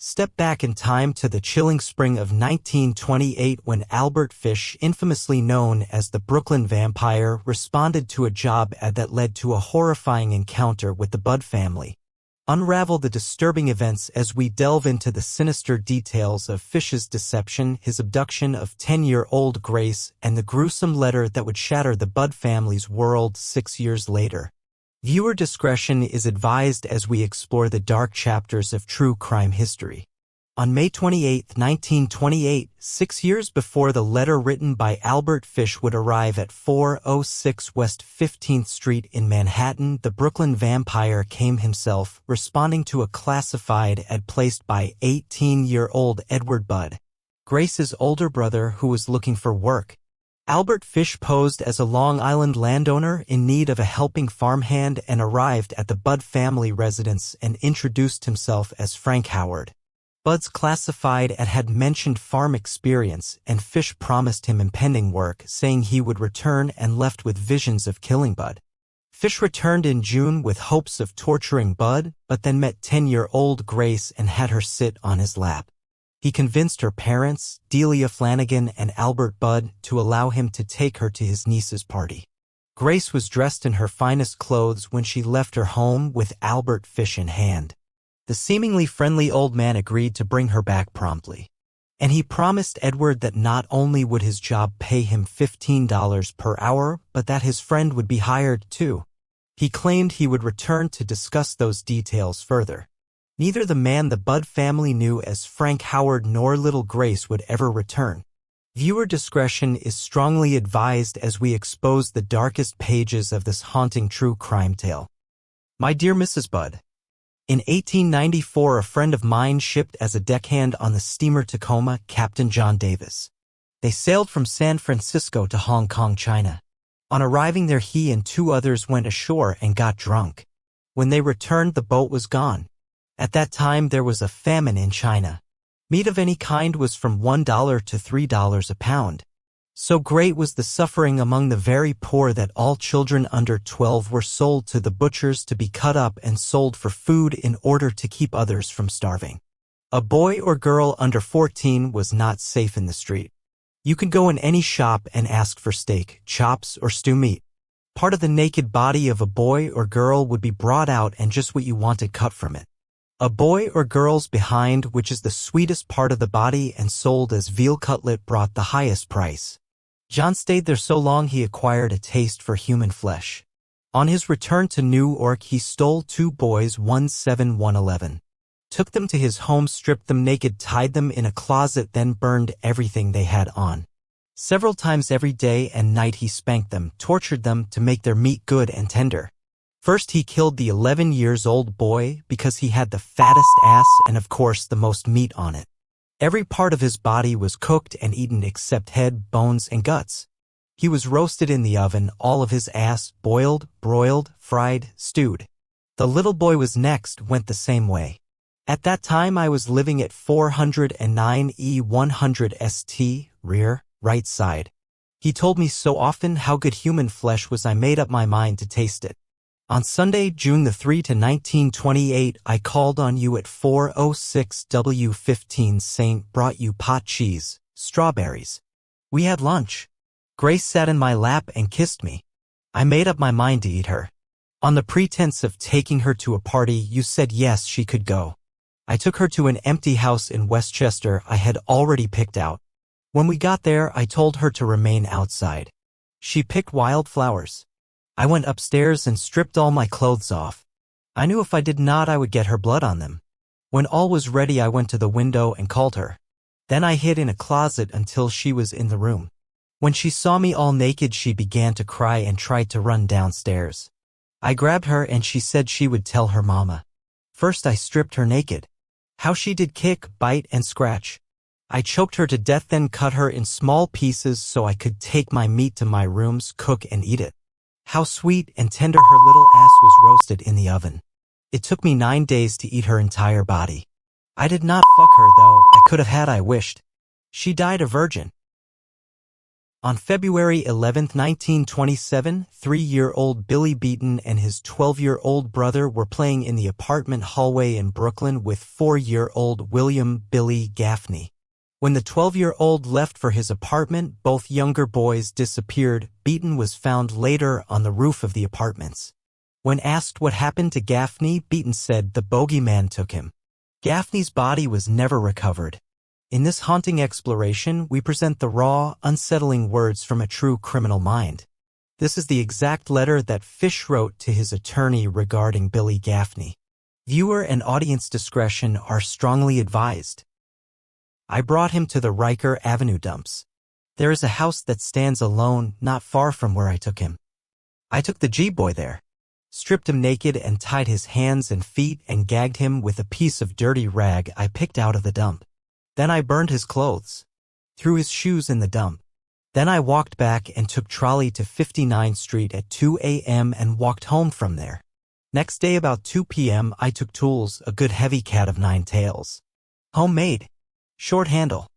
Step back in time to the chilling spring of 1928 when Albert Fish, infamously known as the Brooklyn Vampire, responded to a job ad that led to a horrifying encounter with the Budd family. Unravel the disturbing events as we delve into the sinister details of Fish's deception, his abduction of 10-year-old Grace, and the gruesome letter that would shatter the Budd family's world 6 years later. Viewer discretion is advised as we explore the dark chapters of true crime history. On May 28, 1928, 6 years before the letter written by Albert Fish would arrive at 406 West 15th Street in Manhattan, the Brooklyn Vampire came himself, responding to a classified ad placed by 18-year-old Edward Budd, Grace's older brother who was looking for work. Albert Fish posed as a Long Island landowner in need of a helping farmhand and arrived at the Budd family residence and introduced himself as Frank Howard. Budd's classified ad had mentioned farm experience, and Fish promised him impending work, saying he would return, and left with visions of killing Budd. Fish returned in June with hopes of torturing Budd, but then met 10-year-old Grace and had her sit on his lap. He convinced her parents, Delia Flanagan and Albert Budd, to allow him to take her to his niece's party. Grace was dressed in her finest clothes when she left her home with Albert Fish in hand. The seemingly friendly old man agreed to bring her back promptly. And he promised Edward that not only would his job pay him $15 per hour, but that his friend would be hired too. He claimed he would return to discuss those details further. Neither the man the Budd family knew as Frank Howard nor little Grace would ever return. Viewer discretion is strongly advised as we expose the darkest pages of this haunting true crime tale. My dear Mrs. Budd, in 1894 a friend of mine shipped as a deckhand on the steamer Tacoma, Captain John Davis. They sailed from San Francisco to Hong Kong, China. On arriving there he and 2 others went ashore and got drunk. When they returned the boat was gone. At that time there was a famine in China. Meat of any kind was from $1 to $3 a pound. So great was the suffering among the very poor that all children under 12 were sold to the butchers to be cut up and sold for food in order to keep others from starving. A boy or girl under 14 was not safe in the street. You could go in any shop and ask for steak, chops, or stew meat. Part of the naked body of a boy or girl would be brought out and just what you wanted cut from it. A boy or girl's behind, which is the sweetest part of the body and sold as veal cutlet, brought the highest price. John stayed there so long he acquired a taste for human flesh. On his return to New York he stole 2 boys, 1 7, 1 11. Took them to his home, stripped them naked, tied them in a closet, then burned everything they had on. Several times every day and night he spanked them, tortured them to make their meat good and tender. First he killed the 11-year-old boy because he had the fattest ass and of course the most meat on it. Every part of his body was cooked and eaten except head, bones, and guts. He was roasted in the oven, all of his ass, boiled, broiled, fried, stewed. The little boy was next, went the same way. At that time I was living at 409 E 100 St, rear, right side. He told me so often how good human flesh was I made up my mind to taste it. On Sunday, June 3, 1928, I called on you at 406 W15 St. Brought you pot cheese, strawberries. We had lunch. Grace sat in my lap and kissed me. I made up my mind to eat her. On the pretense of taking her to a party, you said yes, she could go. I took her to an empty house in Westchester I had already picked out. When we got there, I told her to remain outside. She picked wildflowers. I went upstairs and stripped all my clothes off. I knew if I did not I would get her blood on them. When all was ready I went to the window and called her. Then I hid in a closet until she was in the room. When she saw me all naked she began to cry and tried to run downstairs. I grabbed her and she said she would tell her mama. First I stripped her naked. How she did kick, bite, and scratch. I choked her to death, then cut her in small pieces so I could take my meat to my rooms, cook, and eat it. How sweet and tender her little ass was roasted in the oven. It took me 9 days to eat her entire body. I did not fuck her though, I could have had I wished. She died a virgin. On February 11, 1927, 3-year-old Billy Beaton and his 12-year-old brother were playing in the apartment hallway in Brooklyn with 4-year-old William "Billy" Gaffney. When the 12-year-old left for his apartment, both younger boys disappeared. Beaton was found later on the roof of the apartments. When asked what happened to Gaffney, Beaton said the bogeyman took him. Gaffney's body was never recovered. In this haunting exploration, we present the raw, unsettling words from a true criminal mind. This is the exact letter that Fish wrote to his attorney regarding Billy Gaffney. Viewer and audience discretion are strongly advised. I brought him to the Riker Avenue dumps. There is a house that stands alone not far from where I took him. I took the G-boy there, stripped him naked and tied his hands and feet and gagged him with a piece of dirty rag I picked out of the dump. Then I burned his clothes, threw his shoes in the dump. Then I walked back and took trolley to 59th Street at 2 a.m. and walked home from there. Next day about 2 p.m. I took tools, a good heavy cat of 9 tails. Homemade. Short handle.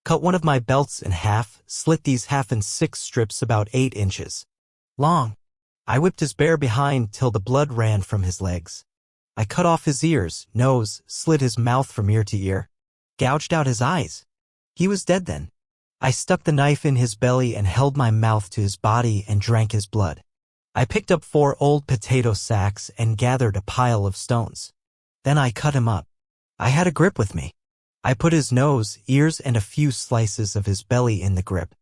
Cut one of my belts in half, slit these half in 6 strips about 8 inches long. I whipped his bare behind till the blood ran from his legs. I cut off his ears, nose, slit his mouth from ear to ear. Gouged out his eyes. He was dead then. I stuck the knife in his belly and held my mouth to his body and drank his blood. I picked up 4 old potato sacks and gathered a pile of stones. Then I cut him up. I had a grip with me. I put his nose, ears, and a few slices of his belly in the grip.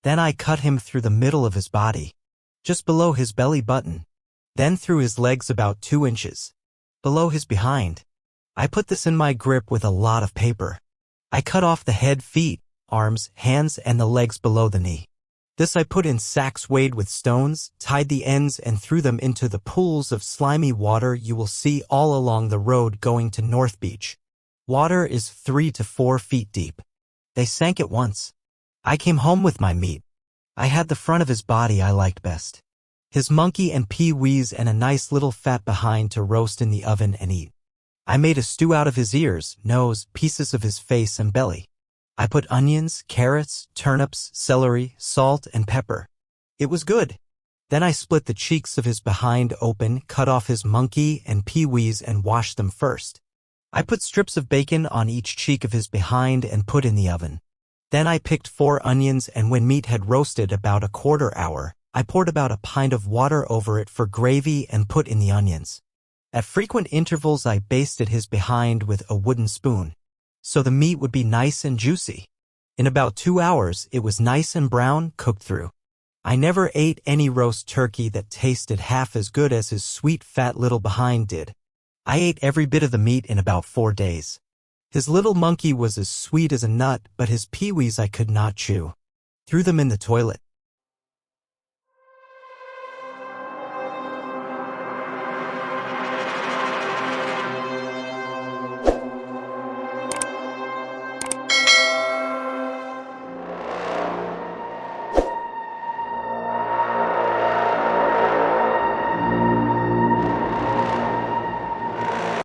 Then I cut him through the middle of his body, just below his belly button. Then through his legs about 2 inches, below his behind. I put this in my grip with a lot of paper. I cut off the head, feet, arms, hands, and the legs below the knee. This I put in sacks weighed with stones, tied the ends, and threw them into the pools of slimy water you will see all along the road going to North Beach. Water is 3 to 4 feet deep. They sank at once. I came home with my meat. I had the front of his body I liked best. His monkey and pee-wees and a nice little fat behind to roast in the oven and eat. I made a stew out of his ears, nose, pieces of his face and belly. I put onions, carrots, turnips, celery, salt, and pepper. It was good. Then I split the cheeks of his behind open, cut off his monkey and pee-wees and washed them first. I put strips of bacon on each cheek of his behind and put in the oven. Then I picked 4 onions, and when meat had roasted about a quarter hour, I poured about a pint of water over it for gravy and put in the onions. At frequent intervals I basted his behind with a wooden spoon, so the meat would be nice and juicy. In about 2 hours it was nice and brown, cooked through. I never ate any roast turkey that tasted half as good as his sweet fat little behind did. I ate every bit of the meat in about 4 days. His little monkey was as sweet as a nut, but his pee-wees I could not chew. Threw them in the toilet.